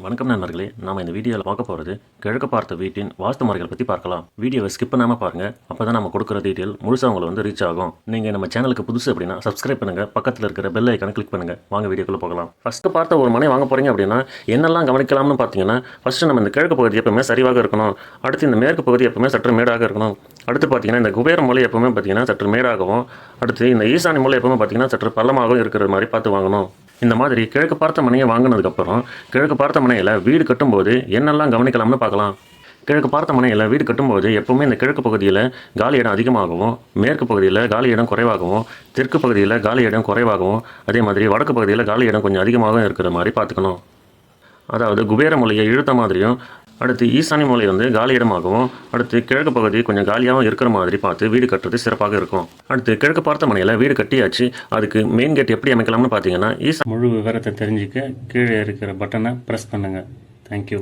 வணக்கம் நண்பர்களே, நாம் இந்த வீடியோவில் பார்க்க போகிறது கிழக்கு பார்த்த வீட்டின் வாஸ்து முறைகள் பற்றி பார்க்கலாம். வீடியோவை ஸ்கிப் பண்ணாமல் பாருங்கள். அப்போ தான் நம்ம கொடுக்குற டீட்டெயில் முழுசாக உங்களை ரீச் ஆகும். நீங்கள் நம்ம சேனலுக்கு புதுசு அப்படின்னா சப்ஸ்கிரைப் பண்ணுங்கள், பக்கத்தில் இருக்கிற பெல் ஐக்கானை கிளிக் பண்ணுங்கள். வாங்க வீடியோக்குள்ளே போகலாம். ஃபஸ்ட்டு பார்த்த ஒரு மனை வாங்க போகிறீங்க அப்படின்னா என்னெல்லாம் கவனிக்கலாம்னு பார்த்தீங்கன்னா, ஃபஸ்ட்டு நம்ம இந்த கிழக்கு பகுதி எப்பவுமே சரிவாக இருக்கணும். அடுத்து இந்த மேற்கு பகுதி எப்பவுமே சற்று மேடாக இருக்கணும். அடுத்து பார்த்தீங்கன்னா இந்த குபேர மூலை எப்பவுமே பார்த்தீங்கன்னா சற்று மேடாகவும், அடுத்து இந்த ஈசானி மூலை எப்பவுமே பார்த்தீங்கன்னா சற்று பள்ளமாகவும் இருக்கிற மாதிரி பார்த்து வாங்கணும். இந்த மாதிரி கிழக்கு பார்த்த மனையை வாங்கினதுக்கப்புறம் கிழக்கு பார்த்த மனையில் வீடு கட்டும்போது என்னெல்லாம் கவனிக்கலாம்னு பார்க்கலாம். கிழக்கு பார்த்த மனையில் வீடு கட்டும்போது எப்போவுமே இந்த கிழக்கு பகுதியில் காலி இடம் அதிகமாகவும், மேற்கு பகுதியில் காலி இடம் குறைவாகவும், தெற்கு பகுதியில் காலி இடம் குறைவாகவும், அதே மாதிரி வடக்கு பகுதியில் காலி இடம் கொஞ்சம் அதிகமாகவும் இருக்கிற மாதிரி பார்த்துக்கணும். அதாவது குபேர மூலையை இழுத்த மாதிரியும், அடுத்து ஈசானி மூலை காலி இடமாகவும், அடுத்து கிழக்கு பகுதி கொஞ்சம் காலியாகவும் இருக்கிற மாதிரி பார்த்து வீடு கட்டுறது சிறப்பாக இருக்கும். அடுத்து கிழக்கு பார்த்த மனையில் வீடு கட்டியாச்சு. அதுக்கு மெயின் கேட் எப்படி அமைக்கலாம்னு பார்த்தீங்கன்னா, முழு விவரத்தை தெரிஞ்சுக்க கீழே இருக்கிற பட்டனை ப்ரெஸ் பண்ணுங்கள். தேங்க்யூ.